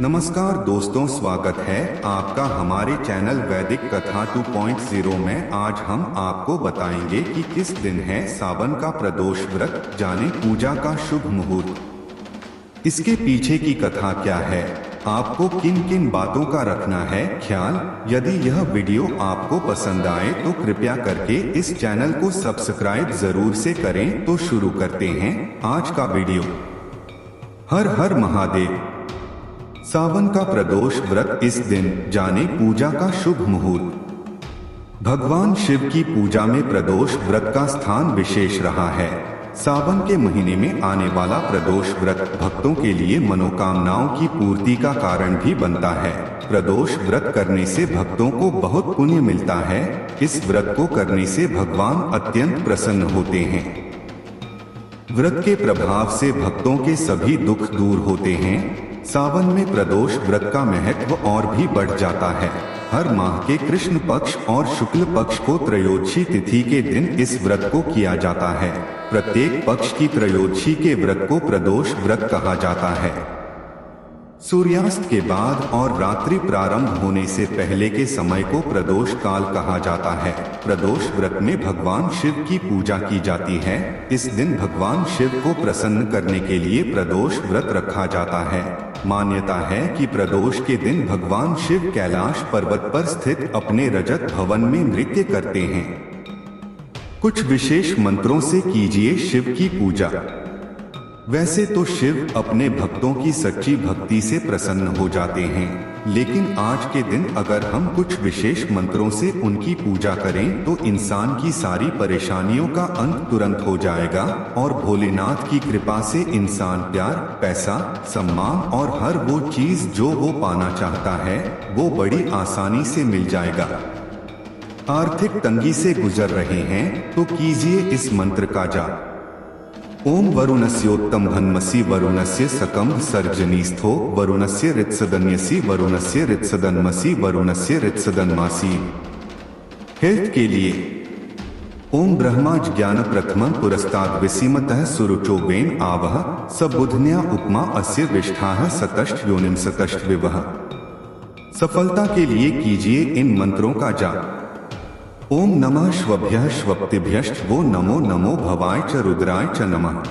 नमस्कार दोस्तों, स्वागत है आपका हमारे चैनल वैदिक कथा 2.0 में। आज हम आपको बताएंगे कि किस दिन है सावन का प्रदोष व्रत, जाने पूजा का शुभ मुहूर्त। इसके पीछे की कथा क्या है, आपको किन किन बातों का रखना है ख्याल। यदि यह वीडियो आपको पसंद आए तो कृपया करके इस चैनल को सब्सक्राइब जरूर से करें। तो शुरू करते हैं आज का वीडियो। हर हर महादेव। सावन का प्रदोष व्रत, इस दिन जाने पूजा का शुभ मुहूर्त। भगवान शिव की पूजा में प्रदोष व्रत का स्थान विशेष रहा है। सावन के महीने में आने वाला प्रदोष व्रत भक्तों के लिए मनोकामनाओं की पूर्ति का कारण भी बनता है। प्रदोष व्रत करने से भक्तों को बहुत पुण्य मिलता है। इस व्रत को करने से भगवान अत्यंत प्रसन्न होते हैं। व्रत के प्रभाव से भक्तों के सभी दुख दूर होते हैं। सावन में प्रदोष व्रत का महत्व और भी बढ़ जाता है। हर माह के कृष्ण पक्ष और शुक्ल पक्ष को त्रयोदशी तिथि के दिन इस व्रत को किया जाता है। प्रत्येक पक्ष की त्रयोदशी के व्रत को प्रदोष व्रत कहा जाता है। सूर्यास्त के बाद और रात्रि प्रारंभ होने से पहले के समय को प्रदोष काल कहा जाता है। प्रदोष व्रत में भगवान शिव की पूजा की जाती है। इस दिन भगवान शिव को प्रसन्न करने के लिए प्रदोष व्रत रखा जाता है। मान्यता है कि प्रदोष के दिन भगवान शिव कैलाश पर्वत पर स्थित अपने रजत भवन में नृत्य करते हैं। कुछ विशेष मंत्रों से कीजिए शिव की पूजा। वैसे तो शिव अपने भक्तों की सच्ची भक्ति से प्रसन्न हो जाते हैं, लेकिन आज के दिन अगर हम कुछ विशेष मंत्रों से उनकी पूजा करें तो इंसान की सारी परेशानियों का अंत तुरंत हो जाएगा और भोलेनाथ की कृपा से इंसान प्यार, पैसा, सम्मान और हर वो चीज जो वो पाना चाहता है वो बड़ी आसानी से मिल जाएगा। आर्थिक तंगी से गुजर रहे हैं तो कीजिए इस मंत्र का जाप। ओम वरुणस्योत्तम हन्मसि वरुणस्य सकम सर्जनीस्थो वरुणस्य ऋत्सदन्यसि वरुणस्य ऋत्सदन्मसि वरुणस्य ऋत्सदन्मासि। हेल्थ के लिए ओम ब्रह्मा ज्ञान प्रथमं पुरस्ताद विसीमतः सुरुचो वेन आवह सबुधन्या उपमा अस्य विष्ठाः सतष्ट योनिम सतष्ट विवह। सफलता के लिए कीजिए इन मंत्रों का जाप। ओम नमः श्वभ्यः श्वप्तिभ्यश्च वो नमो नमो भवाय च रुद्राय च नमः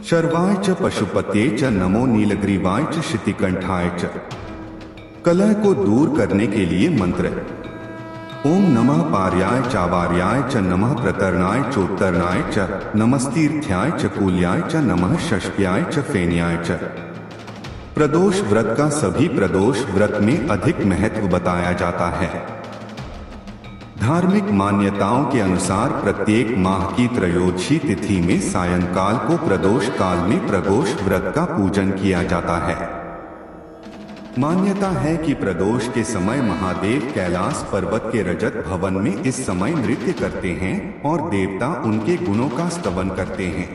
शर्वाय च पशुपते च नमो नीलग्रीवाय च शितिकंठाय च। कलह को दूर करने के लिए मंत्र। ओम नमः पार्याय चावार्याय च नमः प्रतरणाय चोत्तरणाय च नमस्तीर्थ्याय च कूल्याय च नमः षष्ठ्याय च फेन्याय च। प्रदोष व्रत का सभी प्रदोष व्रत में अधिक महत्व बताया जाता है। धार्मिक मान्यताओं के अनुसार प्रत्येक माह की त्रयोदशी तिथि में सायंकाल को प्रदोष काल में प्रदोष व्रत का पूजन किया जाता है। मान्यता है कि प्रदोष के समय महादेव कैलाश पर्वत के रजत भवन में इस समय नृत्य करते हैं और देवता उनके गुणों का स्तवन करते हैं।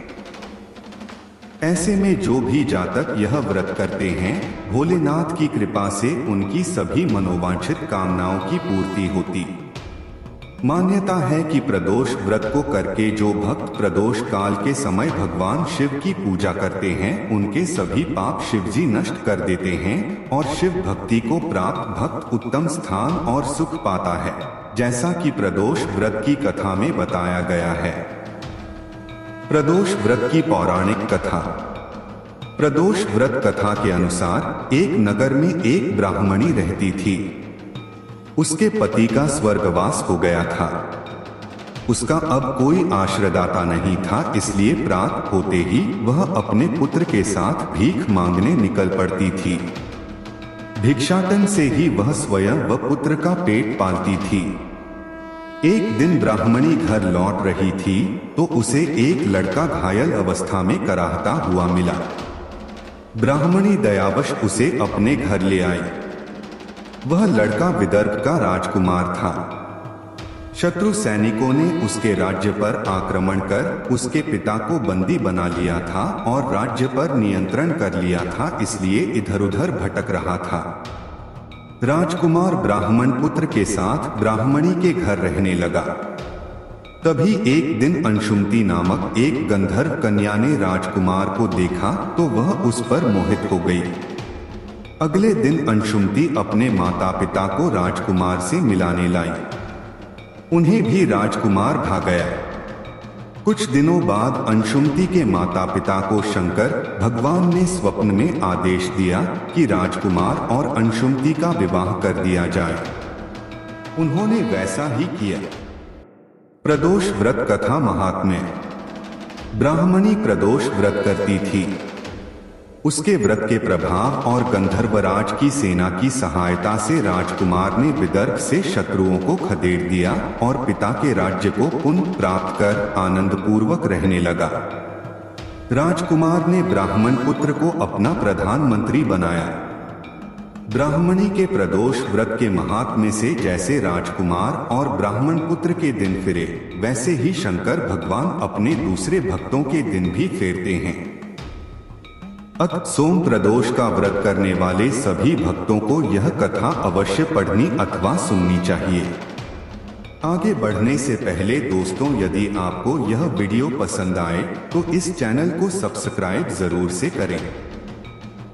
ऐसे में जो भी जातक यह व्रत करते हैं, भोलेनाथ की कृपा से उनकी सभी मनोवांछित कामनाओं की पूर्ति होती। मान्यता है कि प्रदोष व्रत को करके जो भक्त प्रदोष काल के समय भगवान शिव की पूजा करते हैं उनके सभी पाप शिवजी नष्ट कर देते हैं और शिव भक्ति को प्राप्त भक्त उत्तम स्थान और सुख पाता है, जैसा कि प्रदोष व्रत की कथा में बताया गया है। प्रदोष व्रत की पौराणिक कथा। प्रदोष व्रत कथा के अनुसार एक नगर में एक ब्राह्मणी रहती थी। उसके पति का स्वर्गवास हो गया था। उसका अब कोई आश्रयदाता नहीं था, इसलिए प्रात होते ही वह अपने पुत्र के साथ भीख मांगने निकल पड़ती थी। भिक्षाटन से ही वह स्वयं व पुत्र का पेट पालती थी। एक दिन ब्राह्मणी घर लौट रही थी तो उसे एक लड़का घायल अवस्था में कराहता हुआ मिला। ब्राह्मणी दयावश उसे अपने घर ले आई। वह लड़का विदर्भ का राजकुमार था। शत्रु सैनिकों ने उसके राज्य पर आक्रमण कर उसके पिता को बंदी बना लिया था और राज्य पर नियंत्रण कर लिया था, इसलिए इधर उधर भटक रहा था। राजकुमार ब्राह्मण पुत्र के साथ ब्राह्मणी के घर रहने लगा। तभी एक दिन अंशुमती नामक एक गंधर्व कन्या ने राजकुमार को देखा तो वह उस पर मोहित हो गई। अगले दिन अंशुमति अपने माता पिता को राजकुमार से मिलाने लाई। उन्हें भी राजकुमार भा गया। कुछ दिनों बाद अंशुमति के माता पिता को शंकर भगवान ने स्वप्न में आदेश दिया कि राजकुमार और अंशुमति का विवाह कर दिया जाए। उन्होंने वैसा ही किया। प्रदोष व्रत कथा महात्म्य। ब्राह्मणी प्रदोष व्रत करती थी। उसके व्रत के प्रभाव और गंधर्वराज की सेना की सहायता से राजकुमार ने विदर्भ से शत्रुओं को खदेड़ दिया और पिता के राज्य को पुनः प्राप्त कर आनंद पूर्वक रहने लगा। राजकुमार ने ब्राह्मण पुत्र को अपना प्रधानमंत्री बनाया। ब्राह्मणी के प्रदोष व्रत के महात्म्य से जैसे राजकुमार और ब्राह्मण पुत्र के दिन फिरे, वैसे ही शंकर भगवान अपने दूसरे भक्तों के दिन भी फेरते हैं। अतः सोम प्रदोष का व्रत करने वाले सभी भक्तों को यह कथा अवश्य पढ़नी अथवा सुननी चाहिए। आगे बढ़ने से पहले दोस्तों, यदि आपको यह वीडियो पसंद आए तो इस चैनल को सब्सक्राइब जरूर से करें।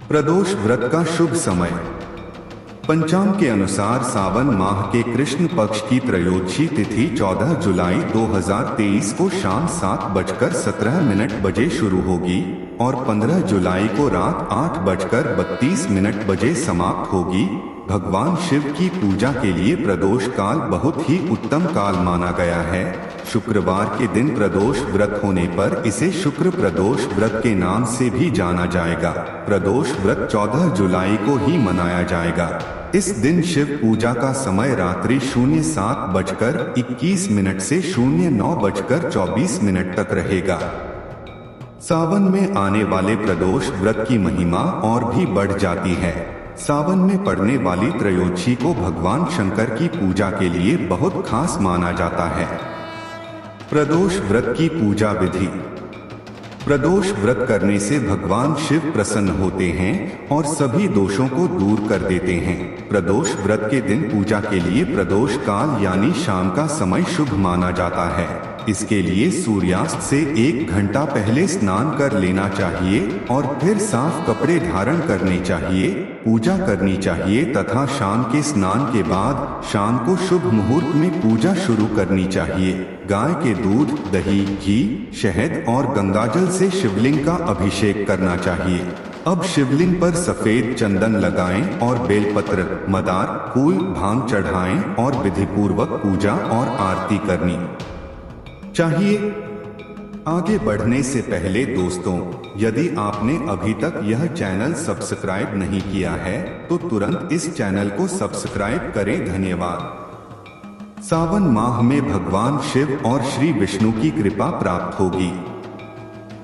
प्रदोष व्रत का शुभ समय। पंचांग के अनुसार सावन माह के कृष्ण पक्ष की त्रयोदशी तिथि 14 जुलाई 2023 को शाम 7:17 बजे शुरू होगी और 15 जुलाई को रात 8:32 बजे समाप्त होगी। भगवान शिव की पूजा के लिए प्रदोष काल बहुत ही उत्तम काल माना गया है। शुक्रवार के दिन प्रदोष व्रत होने पर इसे शुक्र प्रदोष व्रत के नाम से भी जाना जाएगा। प्रदोष व्रत 14 जुलाई को ही मनाया जाएगा। इस दिन शिव पूजा का समय रात्रि 07:21 से 09:24 तक रहेगा। सावन में आने वाले प्रदोष व्रत की महिमा और भी बढ़ जाती है। सावन में पड़ने वाली त्रयोदशी को भगवान शंकर की पूजा के लिए बहुत खास माना जाता है। प्रदोष व्रत की पूजा विधि। प्रदोष व्रत करने से भगवान शिव प्रसन्न होते हैं और सभी दोषों को दूर कर देते हैं। प्रदोष व्रत के दिन पूजा के लिए प्रदोष काल यानी शाम का समय शुभ माना जाता है। इसके लिए सूर्यास्त से 1 घंटा पहले स्नान कर लेना चाहिए और फिर साफ कपड़े धारण करने चाहिए, पूजा करनी चाहिए तथा शाम के स्नान के बाद शाम को शुभ मुहूर्त में पूजा शुरू करनी चाहिए। गाय के दूध, दही, घी, शहद और गंगाजल से शिवलिंग का अभिषेक करना चाहिए। अब शिवलिंग पर सफेद चंदन लगाएं और बेलपत्र, मदार, फूल, भांग चढ़ाएं और विधिपूर्वक पूजा और आरती करनी चाहिए। आगे बढ़ने से पहले दोस्तों, यदि आपने अभी तक यह चैनल सब्सक्राइब नहीं किया है तो तुरंत इस चैनल को सब्सक्राइब करें। धन्यवाद। सावन माह में भगवान शिव और श्री विष्णु की कृपा प्राप्त होगी।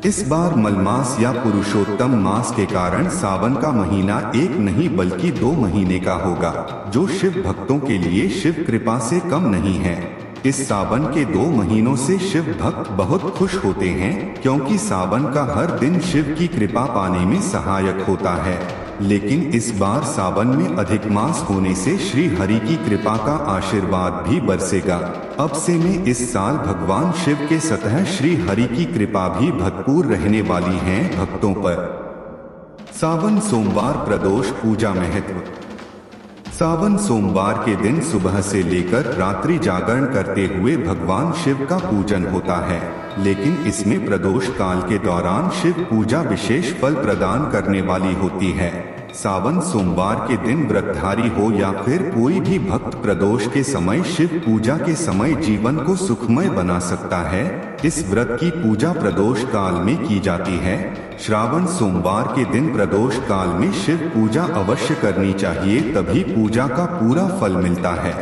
इस बार मलमास या पुरुषोत्तम मास के कारण सावन का महीना 1 नहीं बल्कि 2 महीने का होगा, जो शिव भक्तों के लिए शिव कृपा से कम नहीं है। इस सावन के 2 महीनों से शिव भक्त बहुत खुश होते हैं क्योंकि सावन का हर दिन शिव की कृपा पाने में सहायक होता है। लेकिन इस बार सावन में अधिक मास होने से श्री हरि की कृपा का आशीर्वाद भी बरसेगा। अब से में इस साल भगवान शिव के सतह श्री हरि की कृपा भी भरपूर रहने वाली है भक्तों पर। सावन सोमवार प्रदोष पूजा महत्व। सावन सोमवार के दिन सुबह से लेकर रात्रि जागरण करते हुए भगवान शिव का पूजन होता है, लेकिन इसमें प्रदोष काल के दौरान शिव पूजा विशेष फल प्रदान करने वाली होती है। सावन सोमवार के दिन व्रतधारी हो या फिर कोई भी भक्त प्रदोष के समय शिव पूजा के समय जीवन को सुखमय बना सकता है। इस व्रत की पूजा प्रदोष काल में की जाती है। श्रावण सोमवार के दिन प्रदोष काल में शिव पूजा अवश्य करनी चाहिए, तभी पूजा का पूरा फल मिलता है।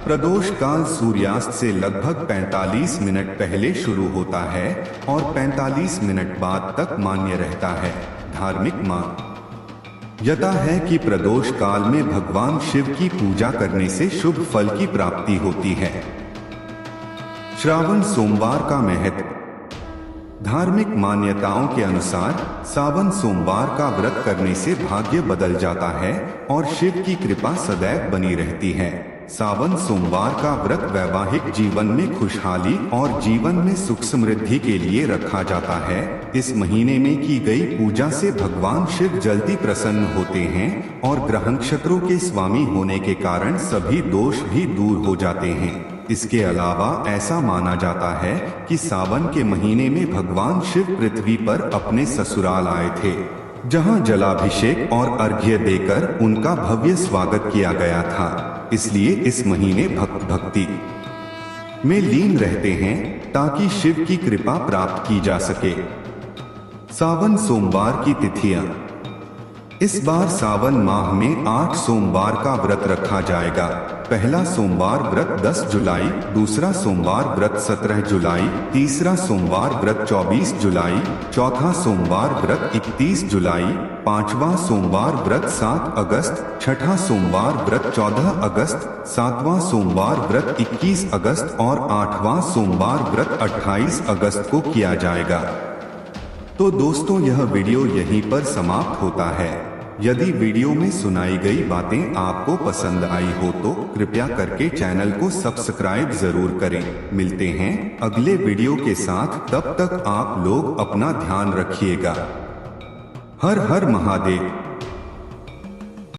प्रदोष काल सूर्यास्त से लगभग 45 मिनट पहले शुरू होता है और 45 मिनट बाद तक मान्य रहता है। धार्मिक मान्यता है कि प्रदोष काल में भगवान शिव की पूजा करने से शुभ फल की प्राप्ति होती है। श्रावण सोमवार का महत्व। धार्मिक मान्यताओं के अनुसार सावन सोमवार का व्रत करने से भाग्य बदल जाता है और शिव की कृपा सदैव बनी रहती है। सावन सोमवार का व्रत वैवाहिक जीवन में खुशहाली और जीवन में सुख समृद्धि के लिए रखा जाता है। इस महीने में की गई पूजा से भगवान शिव जल्दी प्रसन्न होते हैं और ग्रह नक्षत्रों के स्वामी होने के कारण सभी दोष भी दूर हो जाते हैं। इसके अलावा ऐसा माना जाता है कि सावन के महीने में भगवान शिव पृथ्वी पर अपने ससुराल आए थे, जहां जलाभिषेक और अर्घ्य देकर उनका भव्य स्वागत किया गया था। इसलिए इस महीने भक्ति में लीन रहते हैं ताकि शिव की कृपा प्राप्त की जा सके। सावन सोमवार की तिथियां। इस बार सावन माह में 8 सोमवार का व्रत रखा जाएगा। पहला सोमवार व्रत 10 जुलाई, दूसरा सोमवार व्रत 17 जुलाई, तीसरा सोमवार व्रत 24 जुलाई, चौथा सोमवार व्रत 31 जुलाई, पांचवा सोमवार व्रत 7 अगस्त, छठा सोमवार व्रत 14 अगस्त, सातवां सोमवार व्रत 21 अगस्त और आठवां सोमवार व्रत 28 अगस्त को किया जाएगा। तो दोस्तों, यह वीडियो यहीं पर समाप्त होता है। यदि वीडियो में सुनाई गई बातें आपको पसंद आई हो तो कृपया करके चैनल को सब्सक्राइब जरूर करें। मिलते हैं अगले वीडियो के साथ, तब तक आप लोग अपना ध्यान रखिएगा। हर हर महादेव।